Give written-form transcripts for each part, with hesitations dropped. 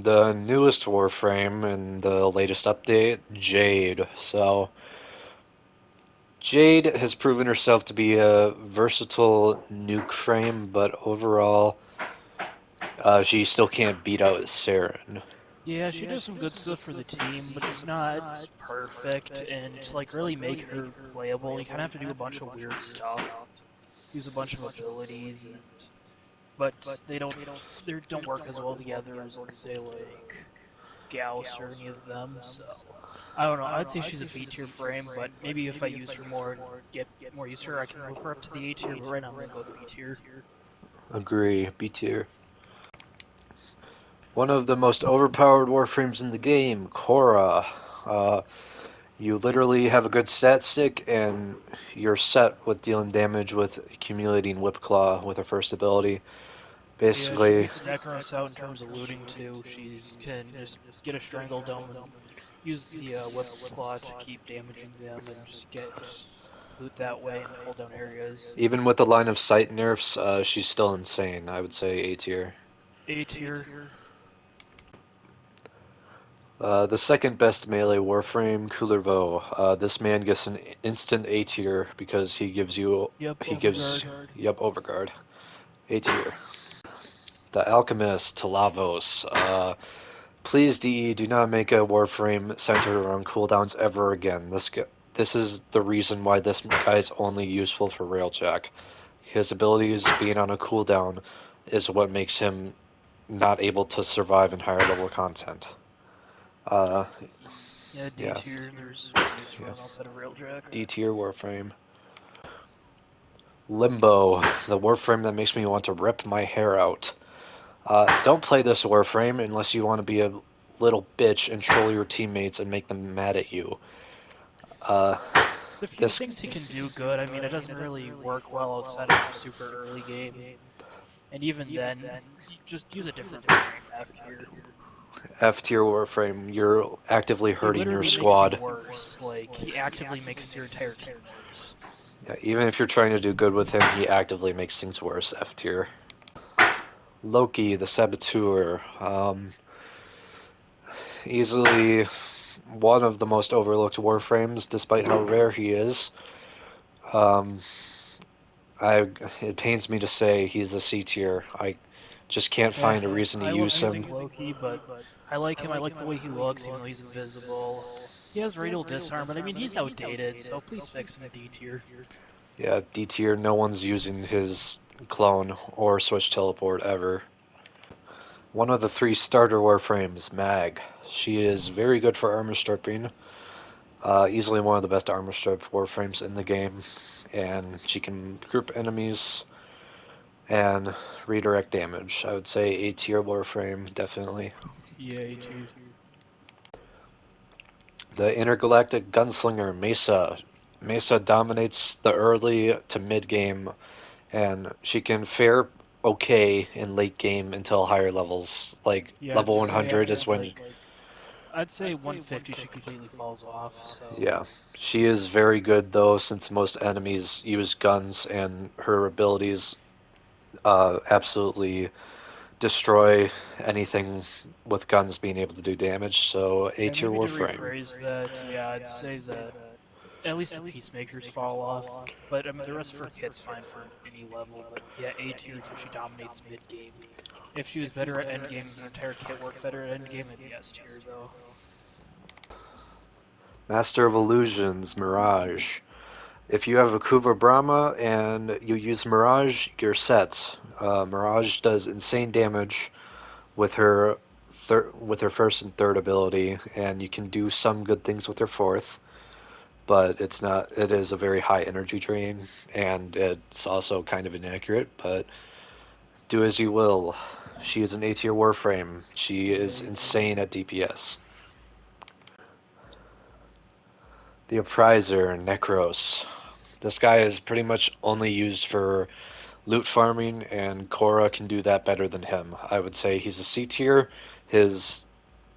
the newest Warframe in the latest update, Jade. So, Jade has proven herself to be a versatile nuke frame, but overall, she still can't beat out Saryn. Yeah, she does some good stuff for the team, but she's not perfect, and to like really make her playable, you kind of have to do a bunch of weird stuff, use a bunch of abilities, and but they don't work as well together as let's say like Gauss or any of them. So I don't know. I'd say she's a B tier frame, but maybe if I use her more and get more used to her, I can move her up to the A tier. But right now I'm gonna go with B tier. Agree, B tier. One of the most overpowered Warframes in the game, Kora. You literally have a good stat stick, and you're set with dealing damage with accumulating Whip Claw with her first ability. Yeah, she Basically, beats Nekros out in terms of looting too. She can just get a Strangledome and use the Whip Claw to keep damaging them and just get loot that way and hold down areas. even with the line of sight nerfs, she's still insane. I would say A tier. A tier. The second best melee Warframe, Kullervo. This man gets an instant A tier because he gives you, Yep, he gives, Overguard. yep, Overguard. A tier. The Alchemist, Tavos. Please, DE, do not make a Warframe centered around cooldowns ever again. This is the reason why this guy is only useful for Railjack. His abilities being on a cooldown is what makes him not able to survive in higher level content. Uh, Yeah, D yeah, tier. There's no use for him outside of Railjack. D tier Warframe. Limbo, the Warframe that makes me want to rip my hair out. Don't play this Warframe unless you want to be a little bitch and troll your teammates and make them mad at you. Uh, The few this things he can do good, I mean, it doesn't really work well outside of super early game. And even then, you just use a different frame, F tier. F tier Warframe, you're actively He hurting your literally makes you squad. worse. Like, he actively makes your entire team worse. Yeah, even if you're trying to do good with him, he actively makes things worse. F tier. Loki, the Saboteur. Easily one of the most overlooked Warframes, despite how rare he is. Um, it pains me to say he's a C tier. I just can't Yeah, find a reason to I love use using him. Loki, but I like him. I like the way he looks, even though he's invisible. He has radial disarm, but I mean, he's outdated, so please fix him D tier. Yeah, D tier, no one's using his clone or switch teleport ever. One of the three starter Warframes, Mag. She is very good for armor stripping. Easily one of the best armor strip Warframes in the game. And she can group enemies and redirect damage. I would say A tier Warframe, definitely. Yeah, A tier. The Intergalactic Gunslinger, Mesa. Mesa dominates the early to mid game, and she can fare okay in late game until higher levels. Like Yeah, I'd level say 100 after is when, like I'd say 150 she completely falls off. So yeah. She is very good though, since most enemies use guns, and her abilities absolutely destroy anything with guns being able to do damage. So A yeah, tier maybe to Warframe. rephrase that, yeah, I'd say that at least the peacemakers fall off. But I mean, the rest of her kit's fine for any level. But yeah, A tier because she dominates mid game. If she was better at end game, her entire kit worked better at end game. It'd be S tier though. Master of Illusions, Mirage. If you have a Kuva Brahma and you use Mirage, you're set. Mirage does insane damage with her first and third ability, and you can do some good things with her fourth. But it's not. It is a very high energy drain, and it's also kind of inaccurate. But do as you will. She is an A tier Warframe. She Yeah, is A tier. insane at DPS. The Appriser, Nekros. This guy is pretty much only used for loot farming, and Kora can do that better than him. I would say he's a C tier. His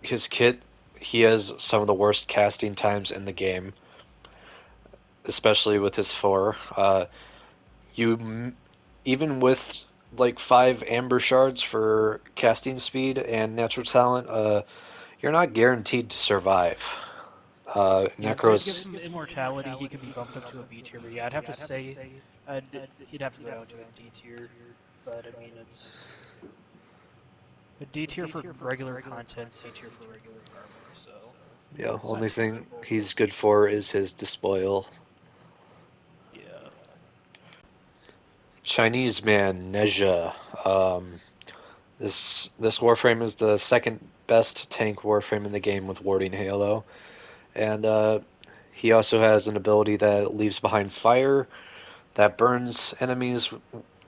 his kit, he has some of the worst casting times in the game, especially with his four. You even with like 5 amber shards for casting speed and natural talent, you're not guaranteed to survive. Yeah, if they'd give Necros, him immortality, he could be bumped up to a B tier. But yeah, I'd have to say, he'd have to go down to a D tier. But I mean, it's a D tier for regular content, C tier for regular farming. So yeah, it's not only thing terrible. he's good for is his despoil. Yeah. Chinese man Nezha. Um, this Warframe is the second best tank Warframe in the game with Warding Halo, and he also has an ability that leaves behind fire that burns enemies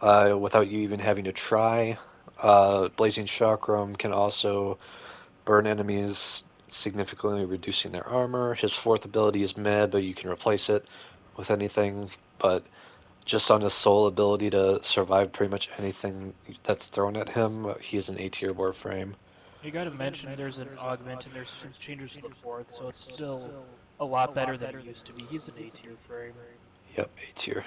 without you even having to try. Blazing Chakram can also burn enemies, significantly reducing their armor. His fourth ability is meh, but you can replace it with anything. But just on his sole ability to survive pretty much anything that's thrown at him, he is an A tier Warframe. You gotta mention there's an augment and there's some changes to the fourth, so it's still a lot better than it used to be. He's an A tier frame. Yep, A tier.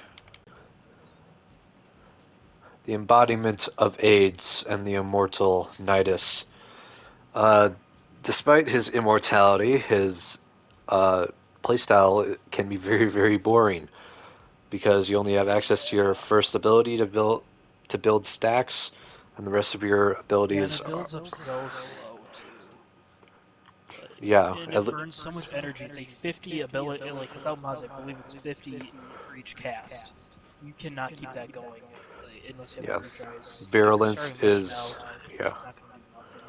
The embodiment of AIDS and the immortal Nidus. Uh, Despite his immortality, his uh, playstyle can be very, very boring because you only have access to your first ability to build stacks, and the rest of your Yeah, and abilities it are, builds up so slow too. yeah, And it burns so much energy. It's a 50 ability, like without mods, I believe it's 50 for each cast. You cannot keep that going unless you have yeah. energized. If you're Virulence starting Lich is, now, yeah, it's not going to do nothing.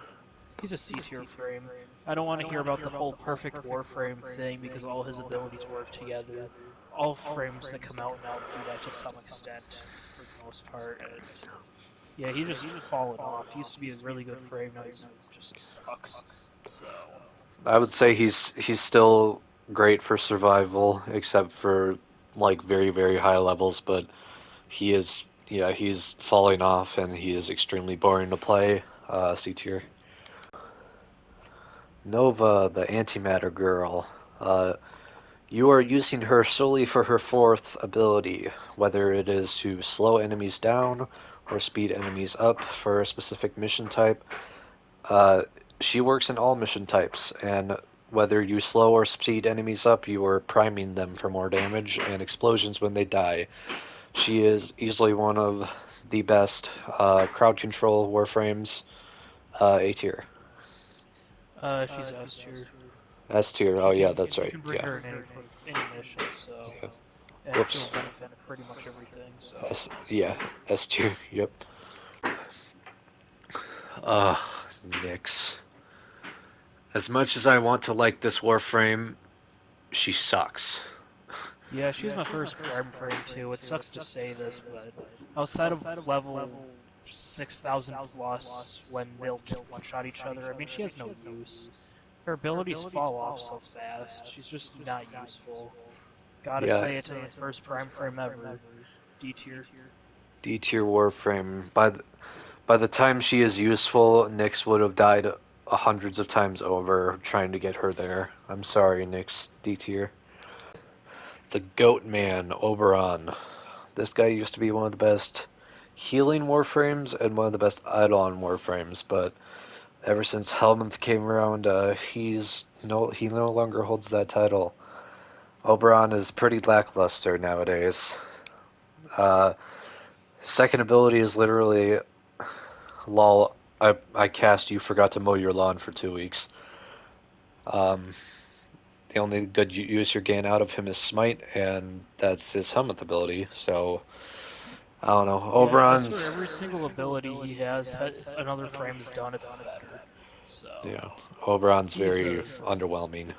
He's a C tier frame. I don't want to hear about the whole perfect Warframe thing because all his abilities work together. All frames that come out now do that to some extent, for the most part. And yeah, he just fallen off. He used to be a really good frame. Now he's just sucks. So. I would say he's still great for survival, except for like very, very high levels, but he is, yeah, he's falling off and he is extremely boring to play. C tier. Nova, the antimatter girl. Uh, you are using her solely for her fourth ability, whether it is to slow enemies down or speed enemies up for a specific mission type. Uh, she works in all mission types, and whether you slow or speed enemies up, you are priming them for more damage and explosions when they die. She is easily one of the best crowd control warframes. A tier. She's S tier. S tier. Oh yeah, that's You right. can bring Yeah. her in any mission, so Yeah. and she'll Whoops. benefit pretty much everything. So S. S Yeah. tier. S tier. Yep. Ugh. Nyx. As much as I want to like this Warframe, she sucks. Yeah, she's my first prime frame too. It sucks to say this, but outside of level 6,000 plus, when they'll just one shot each other, I mean, she has no use. Her abilities fall off so fast. She's just not useful. Gotta Yeah. say it to the first prime frame ever. D tier. D tier Warframe. By the time she is useful, Nyx would have died hundreds of times over trying to get her there. I'm sorry, Nyx. D tier. The Goat Man, Oberon. This guy used to be one of the best healing Warframes and one of the best Eidolon Warframes, but ever since Helminth came around, he no longer holds that title. Oberon is pretty lackluster nowadays. Uh, Second ability is literally, lol, I cast you, forgot to mow your lawn for 2 weeks. Um, the only good use you're getting out of him is Smite, and that's his Helminth ability, so I don't know. Yeah, I swear Oberon's, every single ability he has, another frame's done it better. So yeah, Oberon's he's very a underwhelming.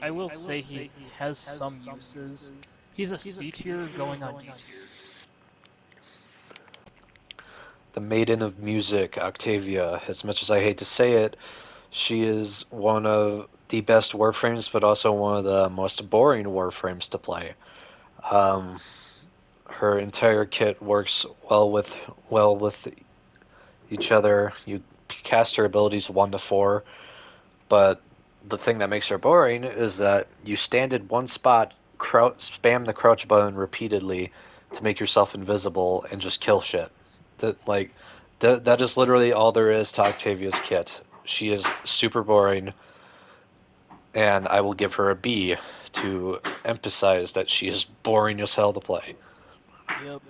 I will say he has some uses. He's a C tier going on D tier. The Maiden of Music, Octavia. As much as I hate to say it, she is one of the best Warframes, but also one of the most boring Warframes to play. Um, Her entire kit works well with each other. You cast her abilities 1 to 4, but the thing that makes her boring is that you stand in one spot, spam the crouch button repeatedly, to make yourself invisible and just kill shit. That is literally all there is to Octavia's kit. She is super boring, and I will give her a B to emphasize that she is boring as hell to play. Yep.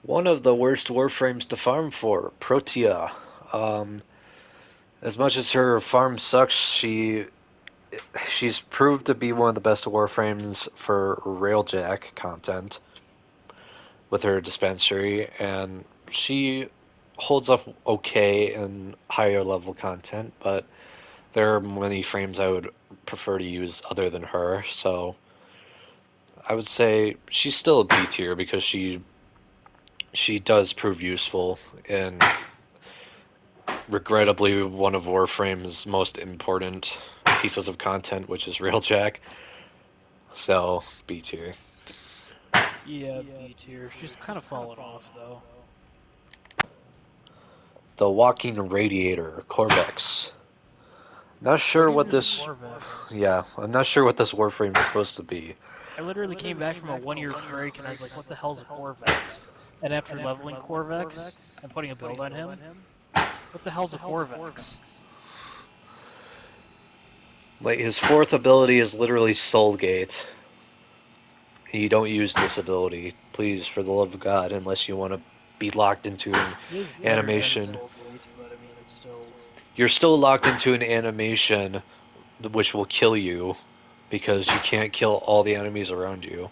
One of the worst warframes to farm for, Protea. As much as her farm sucks, she's proved to be one of the best warframes for railjack content with her dispensary, and she holds up okay in higher level content, but there are many frames I would prefer to use other than her, so I would say she's still a B tier because she does prove useful in regrettably one of Warframe's most important pieces of content, which is Railjack. So B tier. Yeah, B tier. She's kind of fallen off though. The Walking Radiator, Corvex. Not sure What what even is a this. Corvex? Yeah, I'm not sure what this Warframe is supposed to be. I literally came back from a 1-year break and I was like, what the hell's a Corvex? And after leveling Corvex and putting a build on him, what the hell's a Corvex? Like his fourth ability is literally Soulgate. You don't use this ability, please, for the love of God, unless you want to be locked into an He is better animation. than Soulgate, but I mean, it's still... You're still locked into an animation which will kill you because you can't kill all the enemies around you.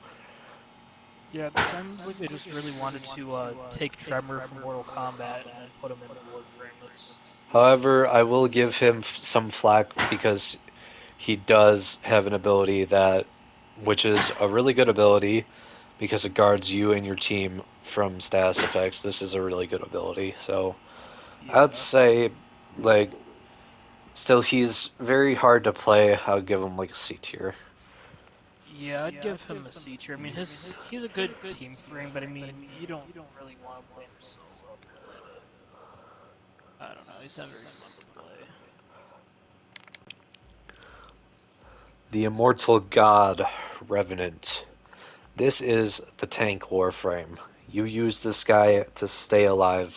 Yeah, it sounds like they just really wanted to take Tremor from Mortal Kombat and then put him into Warframe. That's... However, I will give him some flack because he does have an ability which is a really good ability because it guards you and your team from status effects. This is a really good ability, so Yeah. I'd say, like, still he's very hard to play. I would give him like a C tier. Yeah, I'd give him a C tier. I mean, he's a good team frame, but I mean, you don't really want to play him solo. I don't know. He's not very fun to play. The Immortal God, Revenant. This is the tank warframe. You use this guy to stay alive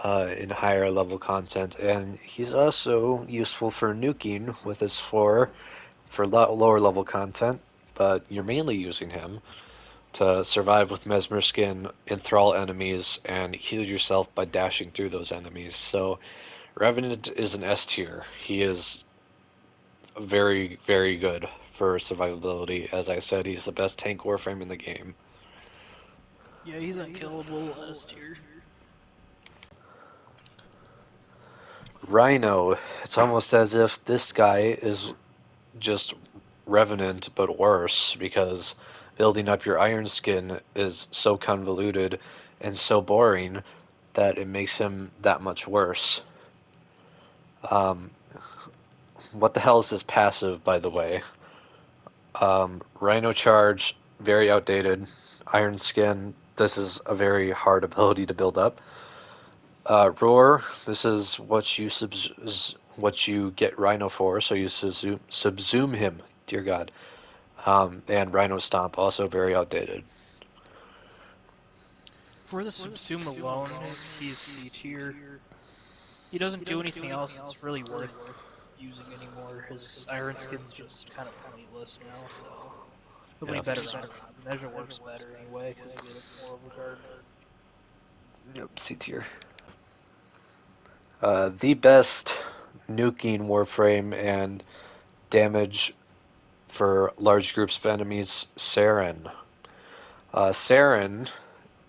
in higher level content, and he's also useful for nuking with his 4 for lower level content, but you're mainly using him to survive with Mesmer Skin, enthrall enemies, and heal yourself by dashing through those enemies. So Revenant is an S tier. He is very, very good for survivability. As I said, he's the best tank warframe in the game. Yeah, he's unkillable S tier. Rhino, it's almost as if this guy is just Revenant but worse because building up your Iron Skin is so convoluted and so boring that it makes him that much worse. Um, what the hell is this passive, by the way? Rhino Charge, very outdated. Iron Skin, this is a very hard ability to build up. Roar, this is what you get Rhino for, so you subsume him, dear God. And Rhino Stomp, also very outdated. For the Subsume alone, he's C tier. He doesn't do anything else that's really worth using anymore. His Iron Skin's just kind of pointless now, so there'll be Yeah. better options. Nezha works better anyway because you get more overguard. Yep, C tier. The best nuking warframe and damage for large groups of enemies, Saryn. Saryn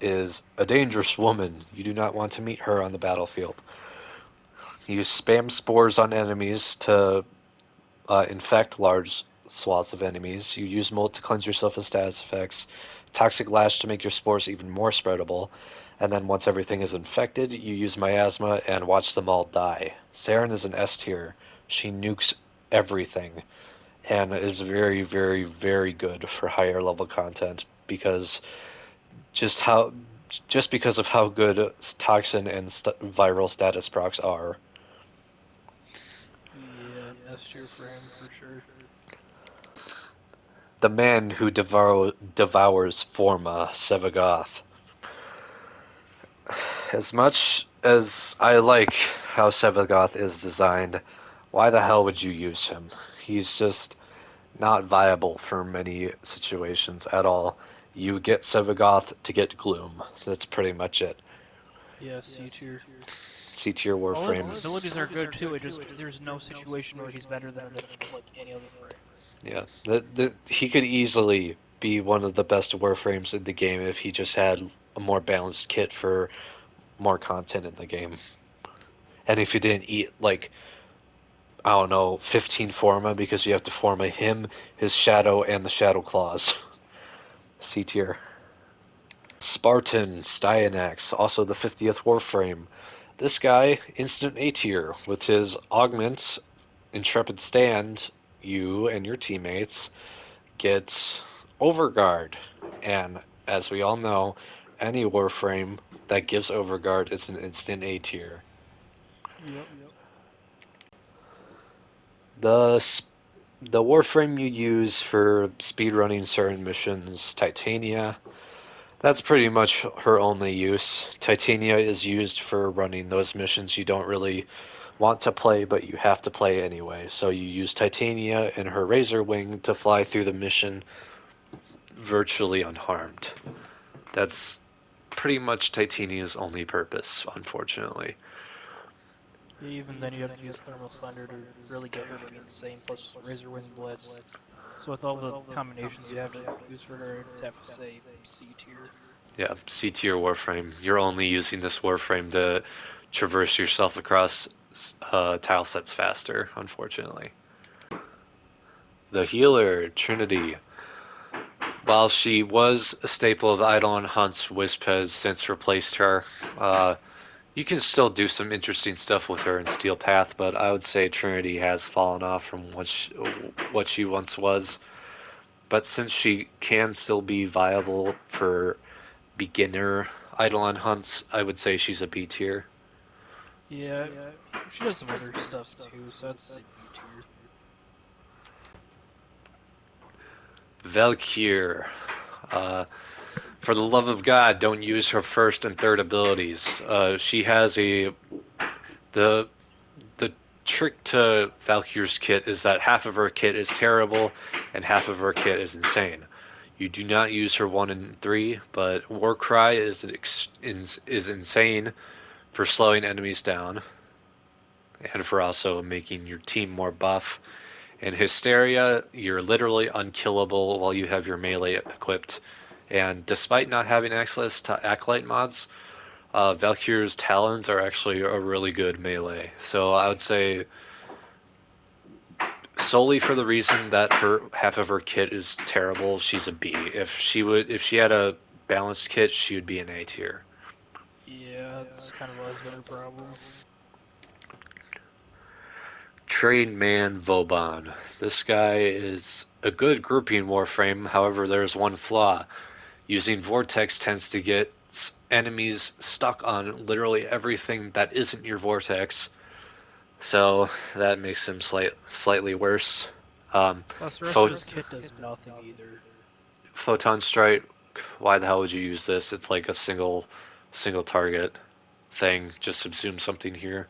is a dangerous woman. You do not want to meet her on the battlefield. You spam spores on enemies to infect large swaths of enemies. You use Molt to cleanse yourself of status effects. Toxic Lash to make your spores even more spreadable. And then once everything is infected, you use Miasma and watch them all die. Saryn is an S tier. She nukes everything and is very, very, very good for higher level content because just how just because of how good toxin and viral status procs are. Yeah, S tier for him for sure. the man who devours Forma, Sevagoth. As much as I like how Sevagoth is designed, why the hell would you use him? He's just not viable for many situations at all. You get Sevagoth to get Gloom. That's pretty much it. Yeah, C tier. C tier All his Warframe. abilities are good too. It just there's no situation where he's better than like any other frame. Yeah, he could easily be one of the best Warframes in the game if he just had a more balanced kit for more content in the game. And if you didn't eat, like, I don't know, 15 Forma because you have to Forma him, his Shadow, and the Shadow Claws. C tier. Spartan, Styanax, also the 50th Warframe. This guy, instant A tier, with his Augment, Intrepid Stand, you and your teammates get Overguard. And as we all know, any Warframe that gives Overguard is an instant A tier. Yep. The the Warframe you use for speedrunning certain missions, Titania, that's pretty much her only use. Titania is used for running those missions you don't really want to play, but you have to play anyway. So you use Titania and her Razor Wing to fly through the mission virtually unharmed. That's pretty much Titania's only purpose, unfortunately. Yeah, even then you have to use Thermal Slender to really get her to be insane, plus Razor Wing Blitz. So with all the combinations you have to use for her, I'd have to say C tier. Yeah, C tier Warframe. You're only using this Warframe to traverse yourself across tile sets faster, unfortunately. The healer, Trinity. While she was a staple of Eidolon Hunt's, Wisp has since replaced her. You can still do some interesting stuff with her in Steel Path, but I would say Trinity has fallen off from what she once was. But since she can still be viable for beginner Eidolon hunts, I would say she's a B tier. Yeah, she does some other stuff too, so I'd say B tier. Valkyr. Uh, for the love of God, don't use her first and third abilities. She has the the trick to Valkyr's kit is that half of her kit is terrible and half of her kit is insane. You do not use her 1 and 3, but Warcry is insane for slowing enemies down and for also making your team more buff. In Hysteria, you're literally unkillable while you have your melee equipped. And despite not having access to Acolyte mods, Valkyr's Talons are actually a really good melee. So I would say solely for the reason that her half of her kit is terrible, she's a B. If she had a balanced kit, she would be an A tier. Yeah, that's kind of always been her problem. Train Man Vauban. This guy is a good grouping warframe, however, there's one flaw. Using Vortex tends to get enemies stuck on literally everything that isn't your Vortex, so that makes him slightly worse. Plus, the rest of his kit does nothing either. Photon Strike, why the hell would you use this? It's like a single target thing. Just subsume something here.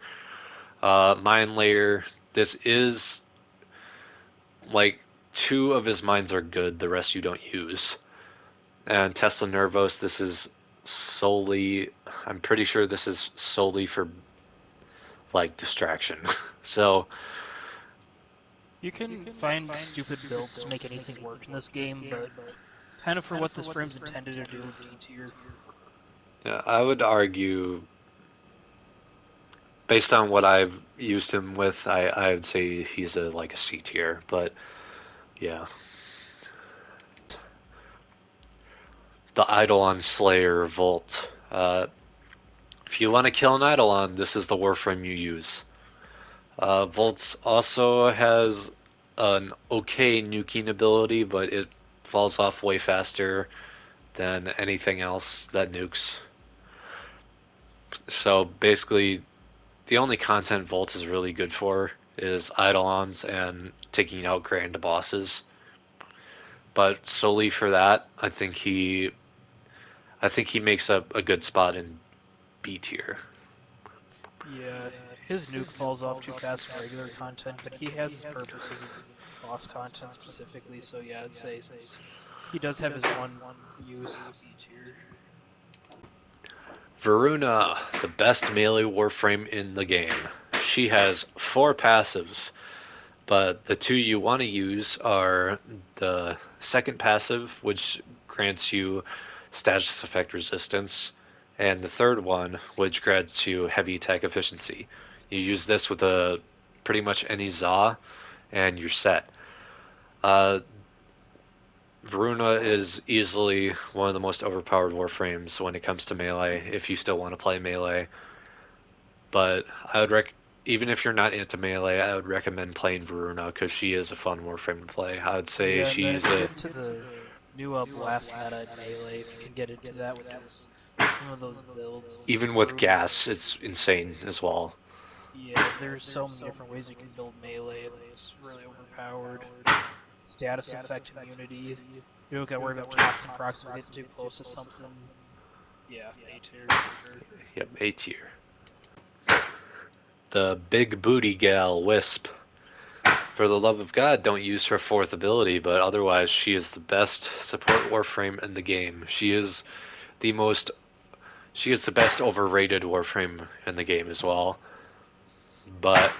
Mine Layer, this is like 2 of his mines are good, the rest you don't use. And Tesla Nervos, this is solely, I'm pretty sure this is solely for like distraction. So You can find stupid builds to make anything work in this game, but kind of for what this frame's intended to do, D tier. yeah, I would argue, based on what I've used him with, I would say he's like a C tier. But yeah, the Eidolon Slayer Volt. If you want to kill an Eidolon, this is the Warframe you use. Volts also has an okay nuking ability, but it falls off way faster than anything else that nukes. So basically, the only content Volt is really good for is Eidolons and taking out grand bosses. but solely for that, I think he makes up a good spot in B tier. Yeah, his nuke falls off too fast in regular content, but he has his purposes in boss content specifically. So yeah, I'd say since he does have his one use, B tier. Voruna, the best melee warframe in the game. She has 4 passives, but the 2 you want to use are the second passive, which grants you status effect resistance, and the third one, which grants you heavy attack efficiency. You use this with pretty much any Za, and you're set. Uh, Varuna is easily one of the most overpowered warframes when it comes to melee, if you still want to play melee. But I would even if you're not into melee, I would recommend playing Varuna because she is a fun warframe to play. I would say Yeah, and then she's if you a get into the new blast meta in melee, if you can get into that with some of those builds, even with gas, Varuna's it's insane as well. yeah, there's so many different ways you can build melee, and it's really overpowered. Status effect immunity. You don't gotta worry about toxin procs if you're getting too close to something. Yeah, A tier for sure. Yep, A tier. The big booty gal Wisp. For the love of God, don't use her fourth ability, but otherwise she is the best support warframe in the game. The most she is the best overrated warframe in the game as well. But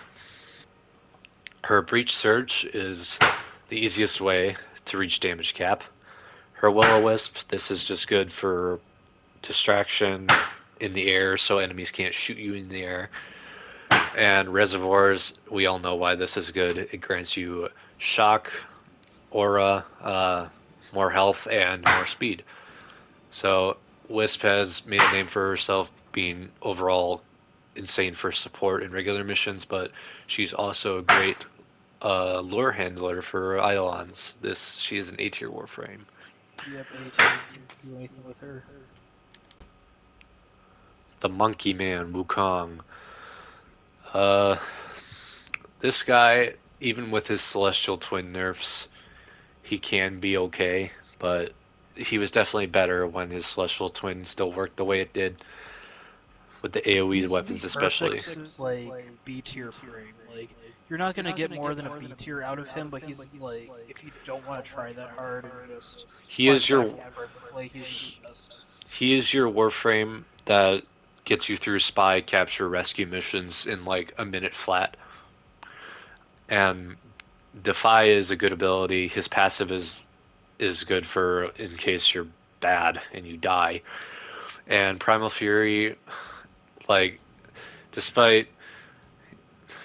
her breach surge is the easiest way to reach damage cap. Her will-o-wisp, this is just good for distraction in the air so enemies can't shoot you in the air. And reservoirs, we all know why this is good. It grants you shock, aura, more health, and more speed. So Wisp has made a name for herself being overall insane for support in regular missions, but she's also a great lure handler for Eidolons. She is an A tier warframe. Yep, A tier if you do anything with her. The Monkey Man Wukong. Uh, this guy, even with his Celestial Twin nerfs, he can be okay, but he was definitely better when his Celestial Twin still worked the way it did with the AoE He's the weapons, especially. perfect like B tier frame. Like you're not gonna get more than a B tier out of him, but he's like if you don't want to try that hard and just He find a is your platform frame to play, he's the best. he is your warframe that gets you through spy, capture, rescue missions in like a minute flat. And Defy is a good ability. His passive is good for in case you're bad and you die. And Primal Fury, like, despite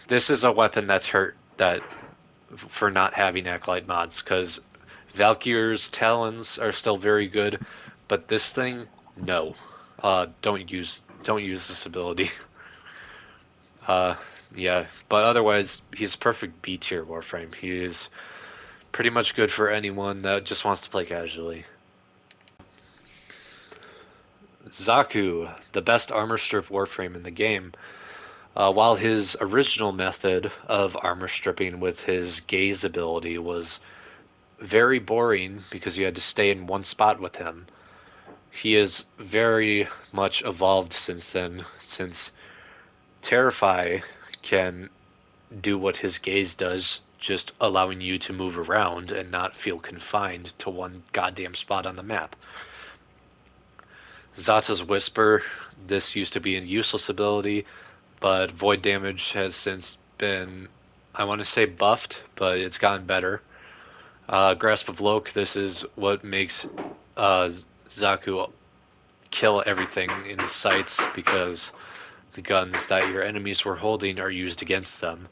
this is a weapon that's hurt that for not having Acolyte mods, because Valkyr's Talons are still very good, but this thing, no. Don't use this ability. Uh, yeah, but otherwise, he's a perfect B tier Warframe. He is pretty much good for anyone that just wants to play casually. Xaku, the best armor strip Warframe in the game. While his original method of armor stripping with his gaze ability was very boring because you had to stay in one spot with him, he is very much evolved since then, since Terrify can do what his gaze does, just allowing you to move around and not feel confined to one goddamn spot on the map. Zata's Whisper, this used to be a useless ability, but void damage has since been, I want to say buffed, but it's gotten better. Grasp of Loke, this is what makes Xaku kill everything in his sights because the guns that your enemies were holding are used against them.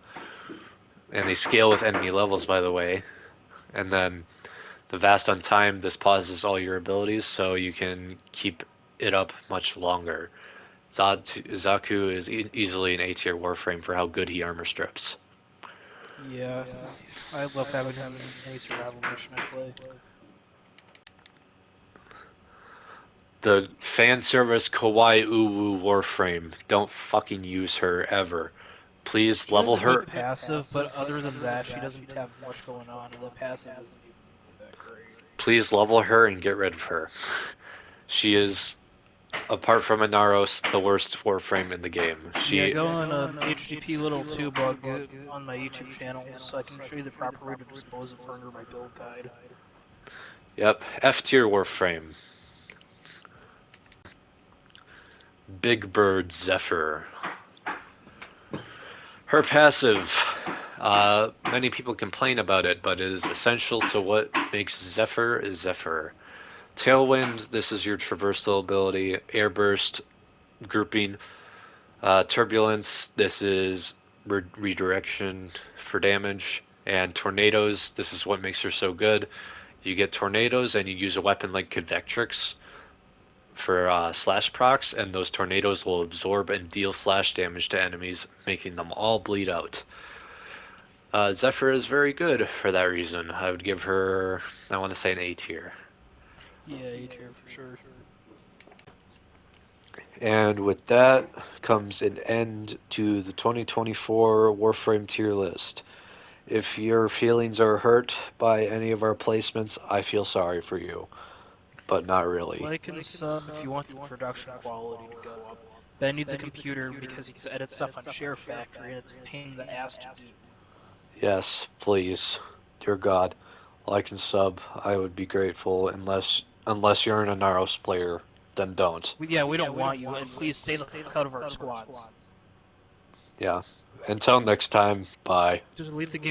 And they scale with enemy levels, by the way. And then the Vast on Time, this pauses all your abilities, so you can keep it up much longer. Xaku is easily an A tier Warframe for how good he armor strips. Yeah, I love having him in any survival mission I play. The fan service Kawaii Uwu Warframe. Don't fucking use her ever. Please She has level a good her. passive, but other than that, she doesn't have much going on, and the passive isn't even that Please level her and get rid of her. She is, apart from Inaros, the worst Warframe in the game. Yeah, go on HGP Little2bug on my YouTube channel so I can show you the proper way to dispose of her under my build guide. Yep, F tier Warframe. Big Bird Zephyr. Her passive, many people complain about it, but it is essential to what makes Zephyr is Zephyr. Tailwind, this is your traversal ability. Airburst, grouping. Turbulence, this is redirection for damage. And Tornadoes, this is what makes her so good. You get Tornadoes and you use a weapon like Convectrix for slash procs, and those tornadoes will absorb and deal slash damage to enemies, making them all bleed out. Zephyr is very good for that reason. I would give her, I want to say, an A tier. Yeah, A tier for sure. And with that comes an end to the 2024 Warframe tier list. If your feelings are hurt by any of our placements, I feel sorry for you. But not really. Like and sub if you want the production quality to go up. Ben needs a computer because he edits stuff on Share Factory and it's a pain in the ass to do. Yes, please. Dear God, like and sub, I would be grateful, unless you're an Inaros player, then don't. Yeah, we don't want you, and please stay the fuck out of our squads. Yeah. Until next time, bye. Just leave the game